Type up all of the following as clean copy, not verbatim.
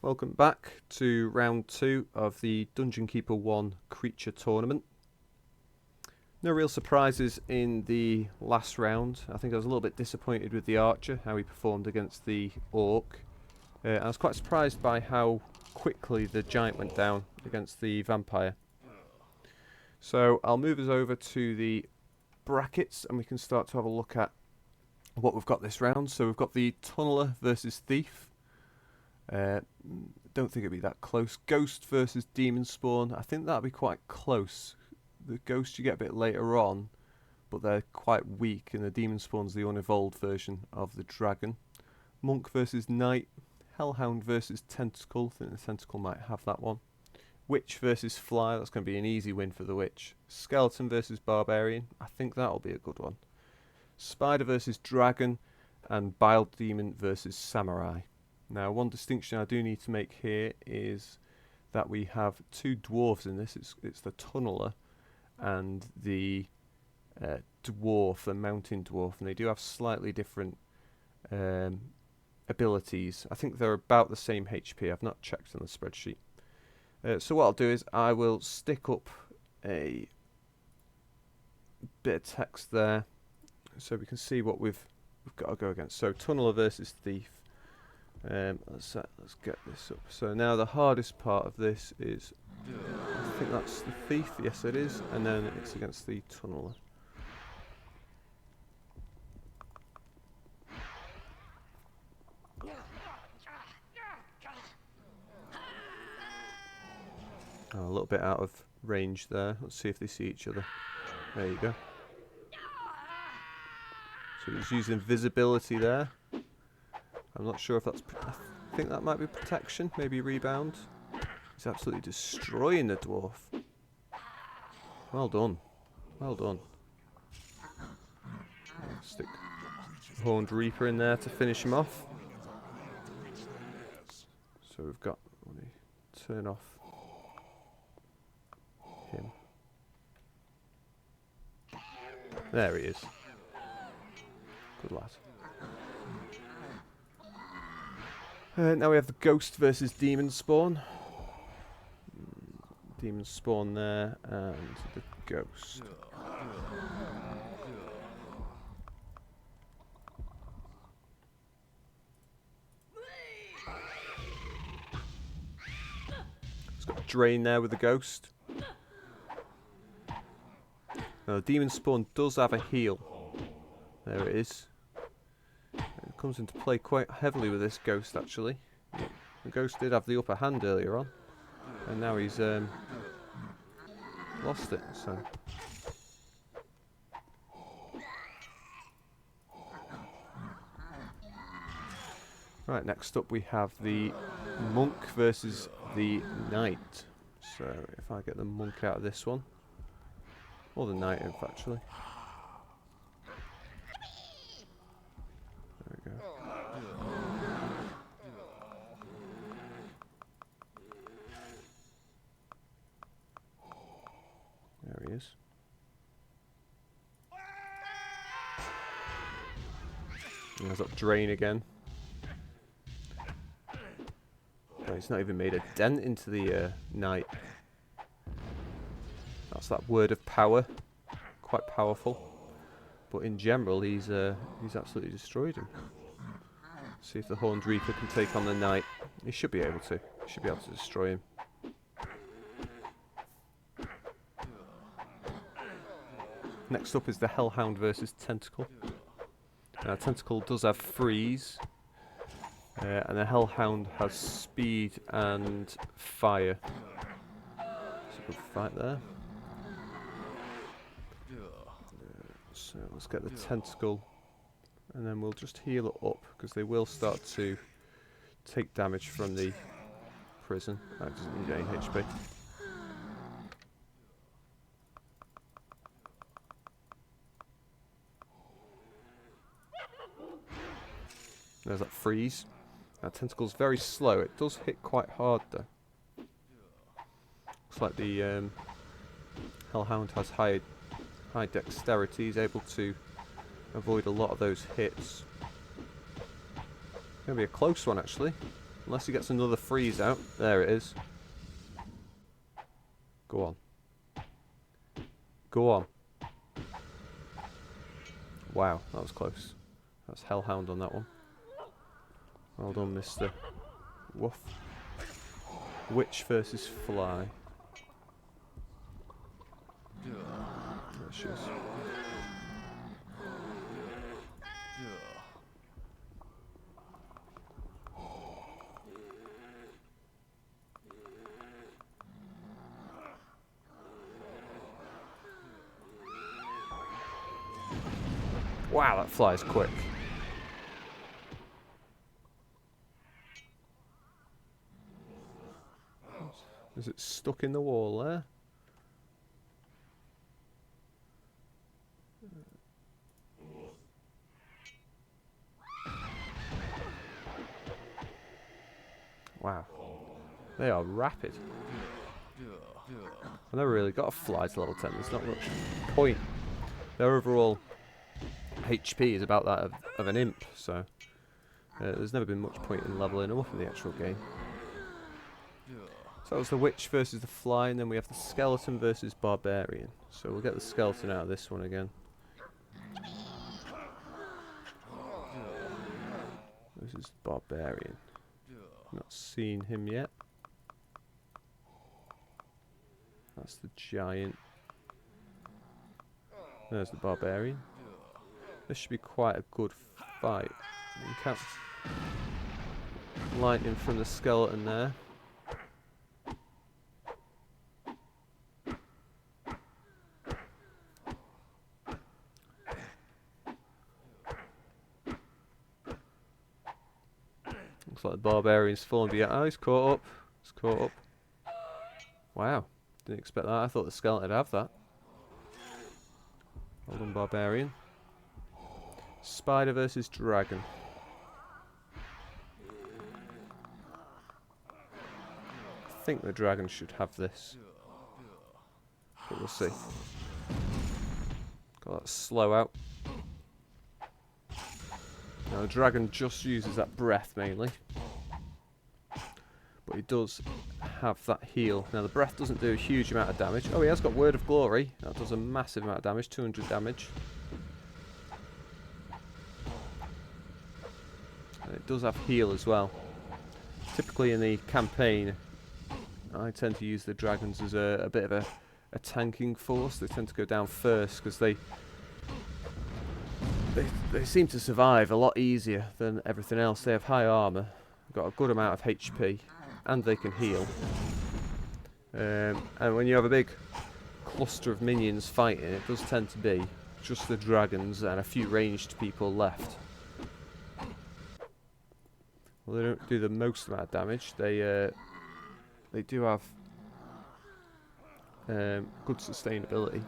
Welcome back to round 2 of the Dungeon Keeper 1 creature tournament. No real surprises in the last round. I think I was a little bit disappointed with the archer, how he performed against the orc. I was quite surprised by how quickly the giant went down against the vampire. So I'll move us over to the brackets and we can start to have a look at what we've got this round. So we've got the Tunneler versus Thief. Don't think it'd be that close. Ghost versus Demon Spawn. I think that'll be quite close. The Ghost you get a bit later on, but they're quite weak, and the Demon Spawn's the unevolved version of the dragon. Monk versus Knight. Hellhound versus Tentacle. I think the Tentacle might have that one. Witch versus Fly. That's going to be an easy win for the Witch. Skeleton versus Barbarian. I think that'll be a good one. Spider versus Dragon. And Bile Demon versus Samurai. Now, one distinction I do need to make here is that we have two dwarves in this. It's the Tunneler and the dwarf, the mountain dwarf, and they do have slightly different abilities. I think they're about the same HP. I've not checked on the spreadsheet. So what I'll do is I will stick up a bit of text there so we can see what we've got to go against. So Tunneler versus Thief. Let's get this up. So now the hardest part of this is, I think that's the Thief, yes it is, and then it's against the Tunneler. Oh, a little bit out of range there. Let's see if they see each other. There you go. So he's using invisibility there. I'm not sure if that's... I think that might be protection, maybe rebound. He's absolutely destroying the dwarf. Well done. Well done. Stick Horned Reaper in there to finish him off. So we've got... Let me turn off him. There he is. Good lad. Now we have the Ghost versus Demon Spawn. Demon Spawn there, and the Ghost. It's got Drain there with the Ghost. Now the Demon Spawn does have a heal. There it is. It comes into play quite heavily with this Ghost, actually. The Ghost did have the upper hand earlier on, and now he's lost it. So right, next up we have the Monk versus the Knight. So if I get the Monk out of this one, or the Knight, actually. There he is. And there's that Drain again. Oh, he's not even made a dent into the Knight. That's that word of power. Quite powerful. But in general, he's absolutely destroyed him. See if the Horned Reaper can take on the Knight. He should be able to. He should be able to destroy him. Next up is the Hellhound versus Tentacle. Now Tentacle does have freeze, and the Hellhound has speed and fire. It's a good fight there. So let's get the Tentacle, and then we'll just heal it up, because they will start to take damage from the prison. That doesn't need any HP. There's that freeze. Now Tentacle's very slow. It does hit quite hard though. Looks like the Hellhound has high dexterity. He's able to avoid a lot of those hits. Gonna be a close one actually. Unless he gets another freeze out. There it is. Go on. Go on. Wow, that was close. That's Hellhound on that one. Well done, Mr. Woof. Witch versus Fly. There she is. Wow, that flies quick. Is it stuck in the wall there? Wow. They are rapid. I never really got a fly to level 10. There's not much point. Their overall HP is about that of an imp, so there's never been much point in leveling them up in the actual game. So that was the Witch versus the Fly, and then we have the Skeleton versus Barbarian. So we'll get the Skeleton out of this one again. This is Barbarian. Not seen him yet. That's the Giant. There's the Barbarian. This should be quite a good fight. You can't lightning from the Skeleton there. Looks like the Barbarian's fallen behind. Oh, he's caught up. He's caught up. Wow. Didn't expect that. I thought the Skeleton would have that. Well done, Barbarian. Spider versus Dragon. I think the Dragon should have this. But we'll see. Got that slow out. Now the Dragon just uses that breath mainly. But he does have that heal. Now the breath doesn't do a huge amount of damage. Oh, he has got Word of Glory. That does a massive amount of damage, 200 damage. And it does have heal as well. Typically in the campaign, I tend to use the dragons as a bit of a tanking force. They tend to go down first because they seem to survive a lot easier than everything else. They have high armour, got a good amount of HP, and they can heal. And when you have a big cluster of minions fighting, it does tend to be just the dragons and a few ranged people left. Well, they don't do the most amount of damage. They do have good sustainability.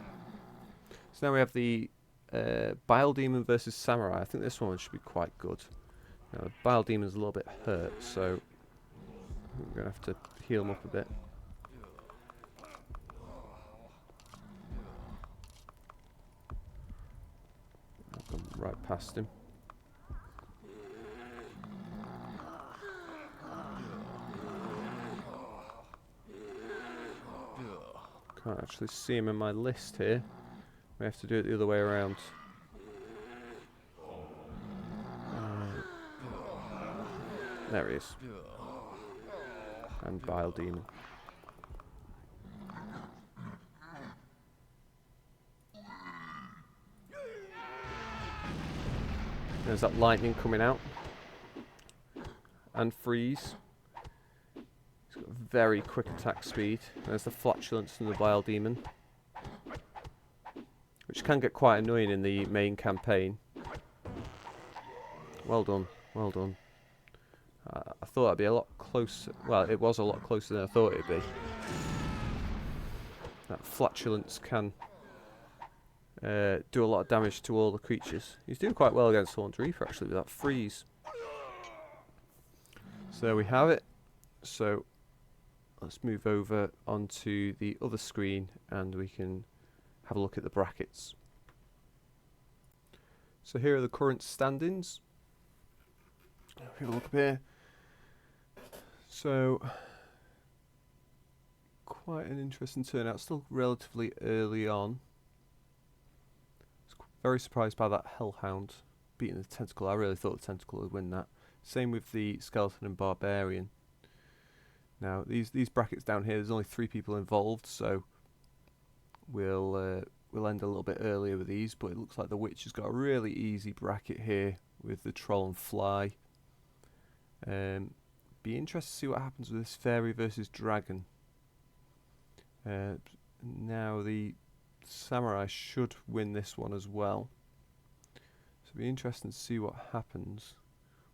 So now we have the Bile Demon versus Samurai. I think this one should be quite good. Now, the Bile Demon's a little bit hurt, so we're going to have to heal him up a bit. I've gone right past him. Can't actually see him in my list here. We have to do it the other way around. There he is. And Bile Demon. There's that lightning coming out. And freeze. He's got very quick attack speed. There's the flatulence from the Bile Demon, which can get quite annoying in the main campaign. Well done, well done. I thought it'd be a lot closer. Well, it was a lot closer than I thought it'd be. That flatulence can do a lot of damage to all the creatures. He's doing quite well against Horned Reaper actually with that freeze. So there we have it. So let's move over onto the other screen and we can have a look at the brackets. So here are the current standings. Have a look up here. So, quite an interesting turnout. Still relatively early on. Very surprised by that Hellhound beating the Tentacle. I really thought the Tentacle would win that. Same with the Skeleton and Barbarian. Now, these brackets down here, there's only 3 people involved, so we'll end a little bit earlier with these, but it looks like the Witch has got a really easy bracket here with the Troll and Fly. Be interested to see what happens with this Fairy versus Dragon. Now the Samurai should win this one as well, so it'll be interesting to see what happens.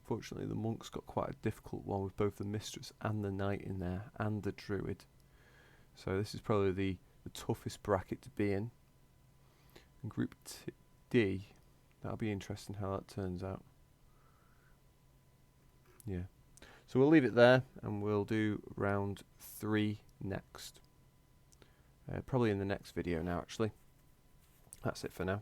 Fortunately, the Monk's got quite a difficult one with both the Mistress and the Knight in there, and the Druid. So this is probably the toughest bracket to be in. And Group D, that'll be interesting how that turns out. Yeah. So we'll leave it there, and we'll do round 3 next. Probably in the next video now, actually. That's it for now.